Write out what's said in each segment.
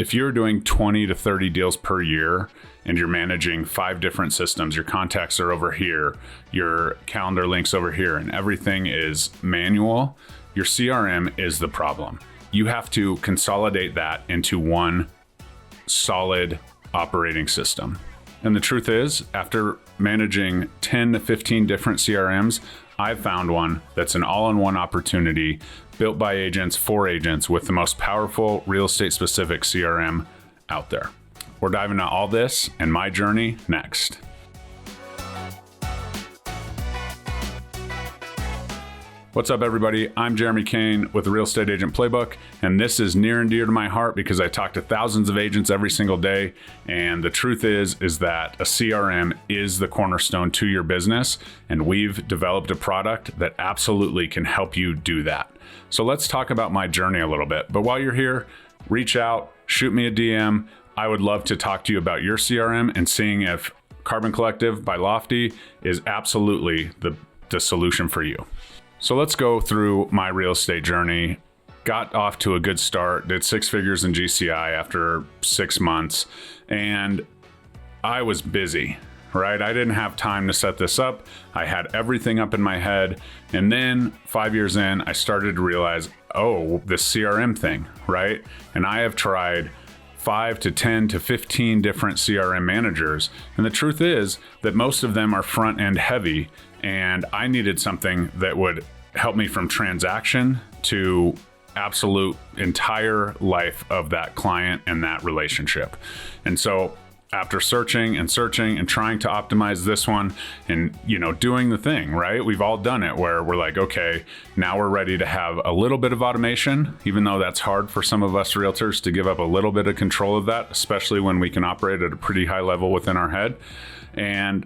if you're doing 20 to 30 deals per year and you're managing 5 different systems, your contacts are over here, your calendar links over here, and everything is manual, your CRM is the problem. You have to consolidate that into one solid operating system. And the truth is, after managing 10 to 15 different CRMs, I've found one that's an all-in-one opportunity built by agents for agents with the most powerful real estate specific CRM out there. We're diving into all this and my journey next. What's up, everybody? I'm Jeremy Kane with the Real Estate Agent Playbook, and this is near and dear to my heart because I talk to thousands of agents every single day, and the truth is that a CRM is the cornerstone to your business, and we've developed a product that absolutely can help you do that. So let's talk about my journey a little bit. But while you're here, reach out, shoot me a DM. I would love to talk to you about your CRM and seeing if Carbon Collective by Lofty is absolutely the solution for you. So let's go through my real estate journey. Got off to a good start, did 6 figures in GCI after 6 months, and I was busy, right? I didn't have time to set this up. I had everything up in my head. And then 5 years in, I started to realize, oh, this CRM thing, right? And I have tried 5 to 10 to 15 different CRM managers. And the truth is that most of them are front end heavy. And I needed something that would help me from transaction to absolute entire life of that client and that relationship. And so after searching and trying to optimize this one and, doing the thing, right? We've all done it where we're like, okay, now we're ready to have a little bit of automation, even though that's hard for some of us realtors to give up a little bit of control of that, especially when we can operate at a pretty high level within our head. And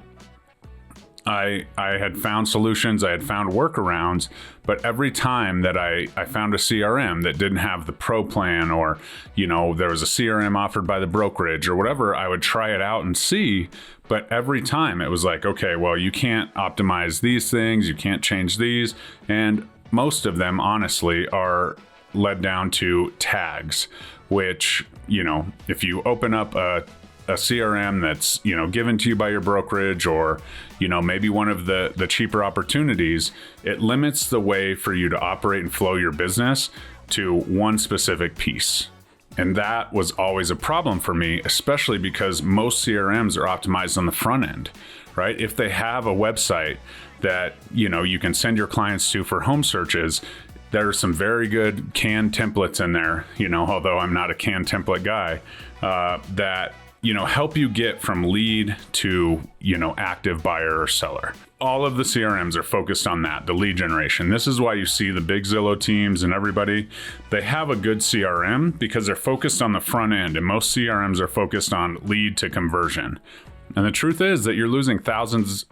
I had found solutions, I had found workarounds, but every time that I found a CRM that didn't have the pro plan or, there was a CRM offered by the brokerage or whatever, I would try it out and see. But every time it was like, okay, well, you can't optimize these things, you can't change these. And most of them, honestly, are led down to tags, which, if you open up a CRM that's, given to you by your brokerage or, maybe one of the cheaper opportunities, it limits the way for you to operate and flow your business to one specific piece. And that was always a problem for me, especially because most CRMs are optimized on the front end, right? If they have a website that, you can send your clients to for home searches, there are some very good canned templates in there, although I'm not a canned template guy, that help you get from lead to, active buyer or seller. All of the CRMs are focused on that, the lead generation. This is why you see the big Zillow teams and everybody, they have a good CRM because they're focused on the front end, and most CRMs are focused on lead to conversion. And the truth is that you're losing thousands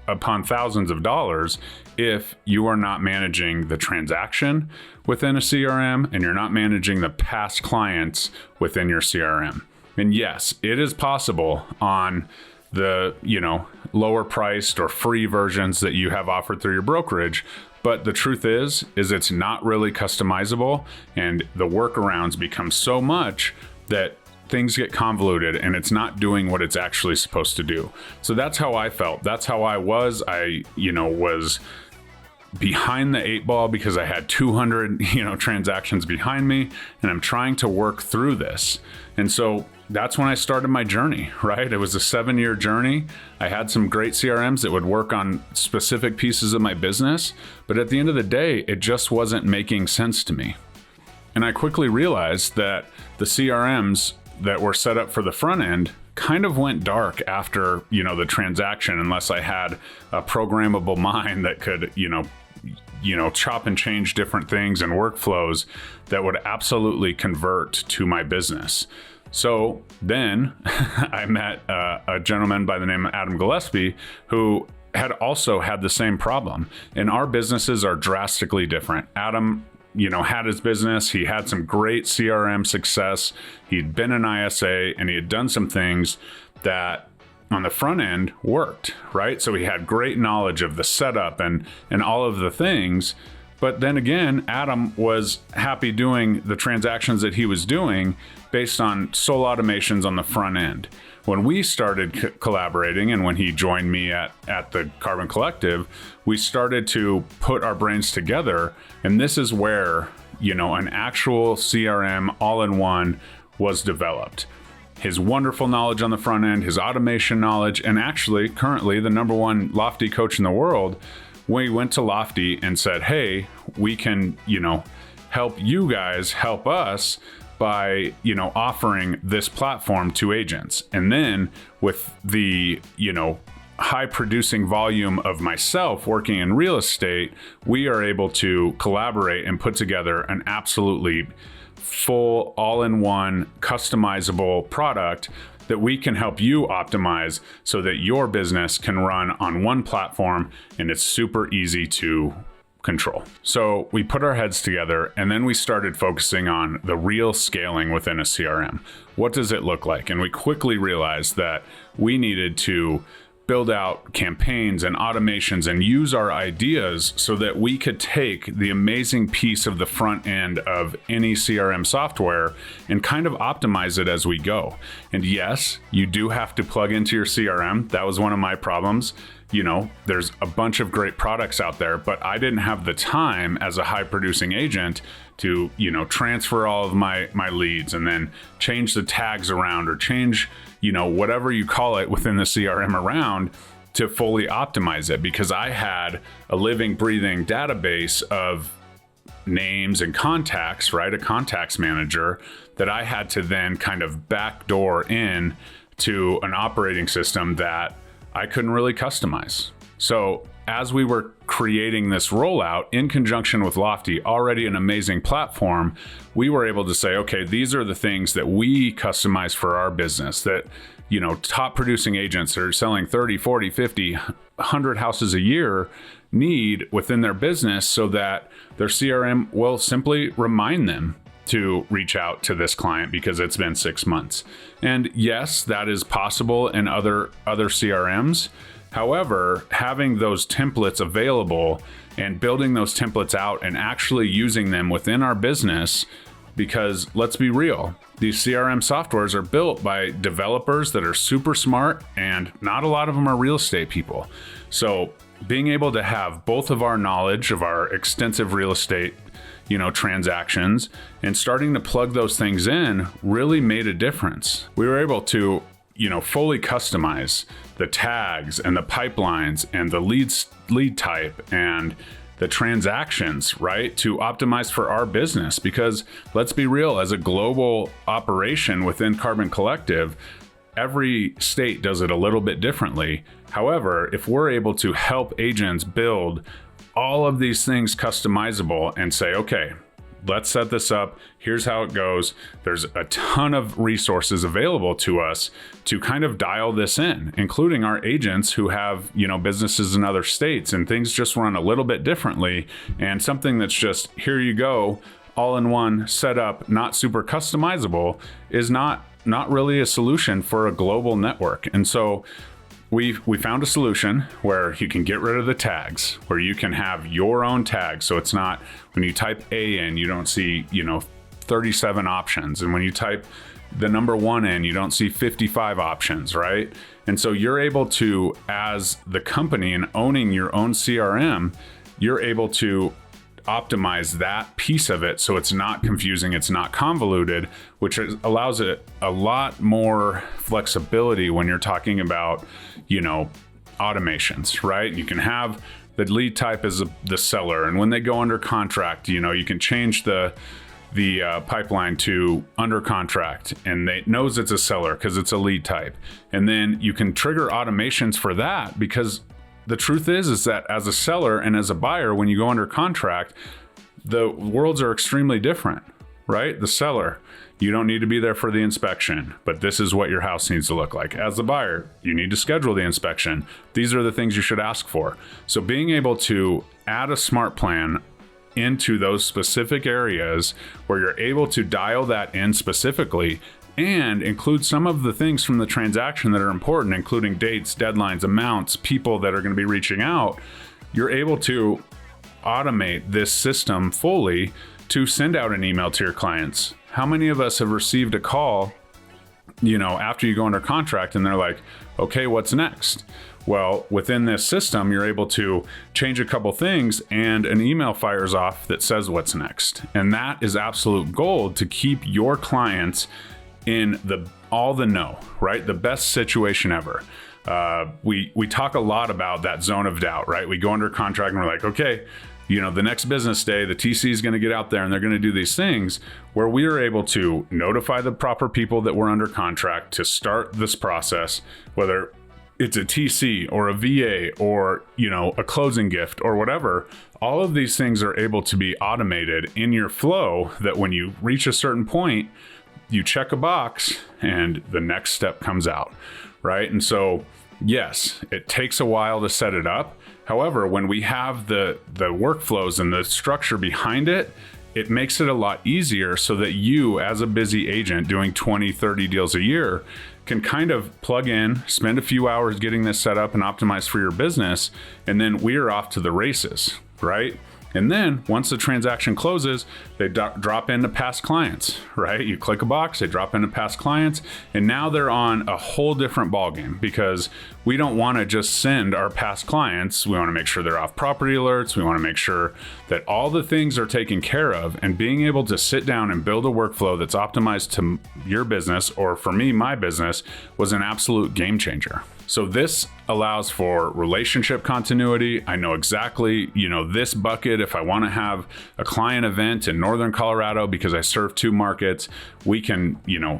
upon thousands of dollars if you are not managing the transaction within a CRM and you're not managing the past clients within your CRM. And yes, it is possible on the, lower priced or free versions that you have offered through your brokerage. But the truth is it's not really customizable, and the workarounds become so much that things get convoluted and it's not doing what it's actually supposed to do. So that's how I felt. That's how I was. I, was behind the 8 ball because I had 200, transactions behind me, and I'm trying to work through this. And so that's when I started my journey, right? It was a 7-year journey. I had some great CRMs that would work on specific pieces of my business, but at the end of the day, it just wasn't making sense to me. And I quickly realized that the CRMs that were set up for the front end kind of went dark after, the transaction, unless I had a programmable mind that could, chop and change different things and workflows that would absolutely convert to my business. So then I met a gentleman by the name of Adam Gillespie who had also had the same problem. And our businesses are drastically different. Adam, had his business. He had some great CRM success. He'd been an ISA and he had done some things that on the front end worked, right? So he had great knowledge of the setup and all of the things. But then again, Adam was happy doing the transactions that he was doing based on sole automations on the front end. When we started collaborating and when he joined me at the Carbon Collective, we started to put our brains together. And this is where, an actual CRM all-in-one was developed. His wonderful knowledge on the front end, his automation knowledge, and actually currently the number one Lofty coach in the world, we went to Lofty and said, hey, we can, help you guys help us by, offering this platform to agents. And then with the, high producing volume of myself working in real estate, we are able to collaborate and put together an absolutely full all-in-one customizable product that we can help you optimize so that your business can run on one platform and it's super easy to control. So we put our heads together and then we started focusing on the real scaling within a CRM. What does it look like? And we quickly realized that we needed to build out campaigns and automations and use our ideas so that we could take the amazing piece of the front end of any CRM software and kind of optimize it as we go. And yes, you do have to plug into your CRM. That was one of my problems. There's a bunch of great products out there, but I didn't have the time as a high producing agent to, transfer all of my leads and then change the tags around or change, whatever you call it within the CRM around to fully optimize it, because I had a living, breathing database of names and contacts, right? A contacts manager that I had to then kind of backdoor in to an operating system that I couldn't really customize. So as we were creating this rollout in conjunction with Lofty, already an amazing platform, we were able to say, okay, these are the things that we customize for our business that, top producing agents that are selling 30, 40, 50, 100 houses a year need within their business so that their CRM will simply remind them to reach out to this client because it's been 6 months. And yes, that is possible in other CRMs. However, having those templates available and building those templates out and actually using them within our business, because let's be real, these CRM softwares are built by developers that are super smart and not a lot of them are real estate people. So being able to have both of our knowledge of our extensive real estate transactions and starting to plug those things in really made a difference. We were able to, fully customize the tags and the pipelines and the lead type and the transactions, right? To optimize for our business, because let's be real, as a global operation within Carbon Collective, every state does it a little bit differently. However, if we're able to help agents build all of these things customizable and say, okay, let's set this up. Here's how it goes. There's a ton of resources available to us to kind of dial this in, including our agents who have, businesses in other states and things just run a little bit differently. And something that's just, here you go, all in one setup, not super customizable, is not really a solution for a global network. And so we found a solution where you can get rid of the tags, where you can have your own tags. So it's not, when you type A in, you don't see, 37 options. And when you type the number 1 in, you don't see 55 options, right? And so you're able to, as the company and owning your own CRM, you're able to optimize that piece of it so it's not confusing, it's not convoluted, which allows it a lot more flexibility when you're talking about, automations, right? You can have the lead type as the seller, and when they go under contract, you can change the pipeline to under contract, and it knows it's a seller because it's a lead type. And then you can trigger automations for that, because the truth is that as a seller and as a buyer, when you go under contract, the worlds are extremely different, right? The seller, you don't need to be there for the inspection, but this is what your house needs to look like. As the buyer, you need to schedule the inspection. These are the things you should ask for. So being able to add a smart plan into those specific areas where you're able to dial that in specifically and include some of the things from the transaction that are important, including dates, deadlines, amounts, people that are going to be reaching out, you're able to automate this system fully to send out an email to your clients. How many of us have received a call, after you go under contract and they're like, okay, what's next? Well, within this system, you're able to change a couple things and an email fires off that says what's next. And that is absolute gold to keep your clients in all the know, right? The best situation ever. We talk a lot about that zone of doubt, right? We go under contract and we're like, okay, the next business day, the TC is going to get out there and they're going to do these things, where we are able to notify the proper people that we're under contract to start this process, whether it's a TC or a VA or, a closing gift or whatever. All of these things are able to be automated in your flow, that when you reach a certain point, you check a box and the next step comes out, right? And so, yes, it takes a while to set it up. However, when we have the workflows and the structure behind it, it makes it a lot easier, so that you, as a busy agent doing 20, 30 deals a year, can kind of plug in, spend a few hours getting this set up and optimized for your business, and then we are off to the races, right? And then once the transaction closes, they drop into past clients, right? You click a box, they drop into past clients, and now they're on a whole different ballgame, because we don't want to just send our past clients. We want to make sure they're off property alerts. We want to make sure that all the things are taken care of, and being able to sit down and build a workflow that's optimized to your business, or for me, my business, was an absolute game changer. So this allows for relationship continuity. I know exactly, this bucket, if I want to have a client event in Northern Colorado because I serve 2 markets, we can,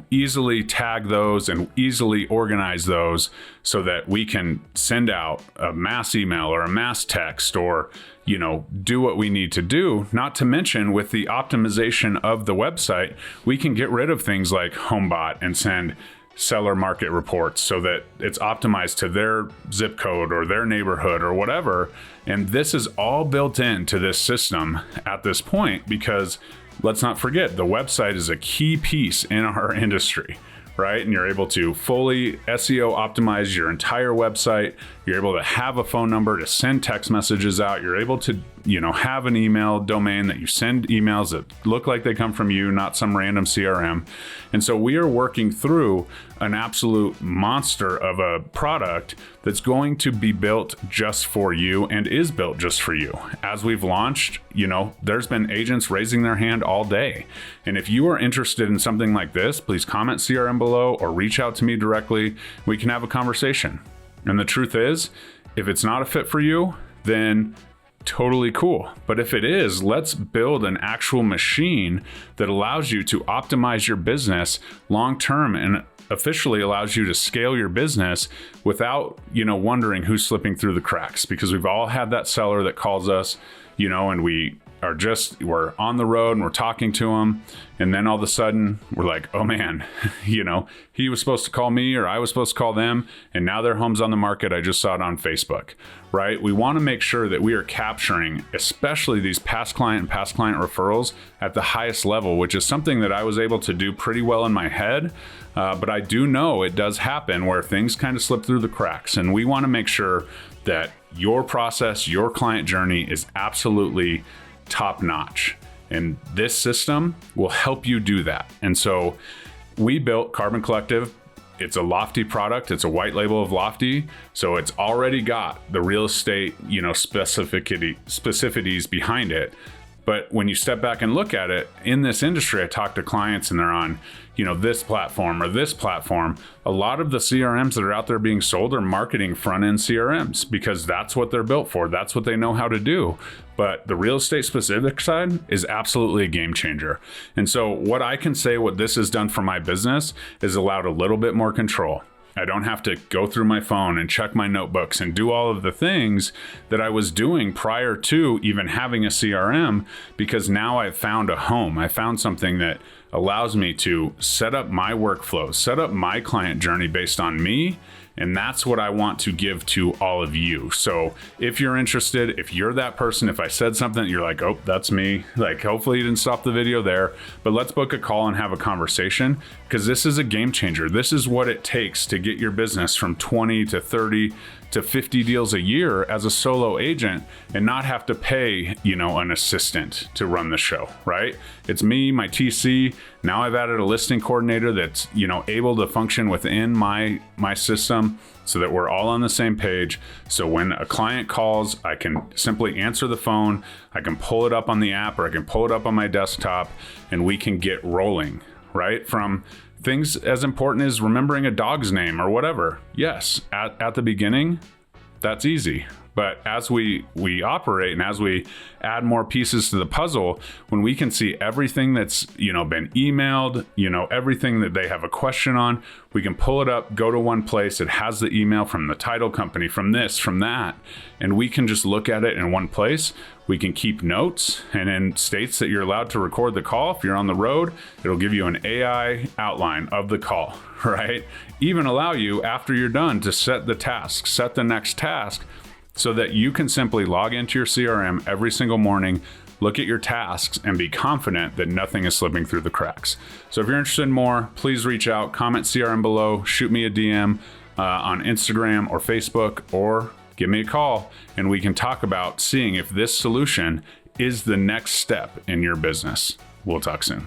easily tag those and easily organize those so that we can send out a mass email or a mass text, or, do what we need to do. Not to mention, with the optimization of the website, we can get rid of things like HomeBot and send seller market reports so that it's optimized to their zip code or their neighborhood or whatever. And this is all built into this system at this point, because let's not forget, the website is a key piece in our industry, right? And you're able to fully SEO optimize your entire website. You're able to have a phone number to send text messages out. You're able to, have an email domain that you send emails that look like they come from you, not some random CRM. And so we are working through an absolute monster of a product that's going to be built just for you, and is built just for you. As we've launched, there's been agents raising their hand all day. And if you are interested in something like this, please comment CRM below or reach out to me directly. We can have a conversation. And the truth is, if it's not a fit for you, then totally cool. But if it is, let's build an actual machine that allows you to optimize your business long term, and officially allows you to scale your business without, wondering who's slipping through the cracks. Because we've all had that seller that calls us, and we're on the road and we're talking to them, and then all of a sudden we're like, oh man, he was supposed to call me, or I was supposed to call them, and now their home's on the market. I just saw it on Facebook, right? We want to make sure that we are capturing, especially these past client referrals, at the highest level, which is something that I was able to do pretty well in my head. But I do know it does happen where things kind of slip through the cracks, and we want to make sure that your process, your client journey is absolutely top notch. And this system will help you do that. And so we built Carbon Collective. It's a Lofty product. It's a white label of Lofty. So it's already got the real estate, specificities behind it. But when you step back and look at it, in this industry, I talk to clients and they're on, this platform or this platform. A lot of the CRMs that are out there being sold are marketing front-end CRMs, because that's what they're built for. That's what they know how to do. But the real estate specific side is absolutely a game changer. And so what I can say, what this has done for my business, is allowed a little bit more control. I don't have to go through my phone and check my notebooks and do all of the things that I was doing prior to even having a CRM, because now I've found a home. I found something that allows me to set up my workflow, set up my client journey based on me. And that's what I want to give to all of you. So if you're interested, if you're that person, if I said something that you're like, oh, that's me, like hopefully you didn't stop the video there, but let's book a call and have a conversation, because this is a game changer. This is what it takes to get your business from 20 to 30 to 50 deals a year as a solo agent and not have to pay, an assistant to run the show, right? It's me, my TC. Now I've added a listing coordinator that's, able to function within my system so that we're all on the same page. So when a client calls, I can simply answer the phone, I can pull it up on the app, or I can pull it up on my desktop, and we can get rolling, right? From things as important as remembering a dog's name or whatever. Yes, at the beginning, that's easy. But as we operate and as we add more pieces to the puzzle, when we can see everything that's, been emailed, everything that they have a question on, we can pull it up, go to one place. It has the email from the title company, from this, from that, and we can just look at it in one place. We can keep notes, and in states that you're allowed to record the call, if you're on the road, it'll give you an AI outline of the call, right? Even allow you, after you're done, to set the next task, so that you can simply log into your CRM every single morning, look at your tasks, and be confident that nothing is slipping through the cracks. So if you're interested in more, please reach out, comment CRM below, shoot me a DM on Instagram or Facebook, or give me a call, and we can talk about seeing if this solution is the next step in your business. We'll talk soon.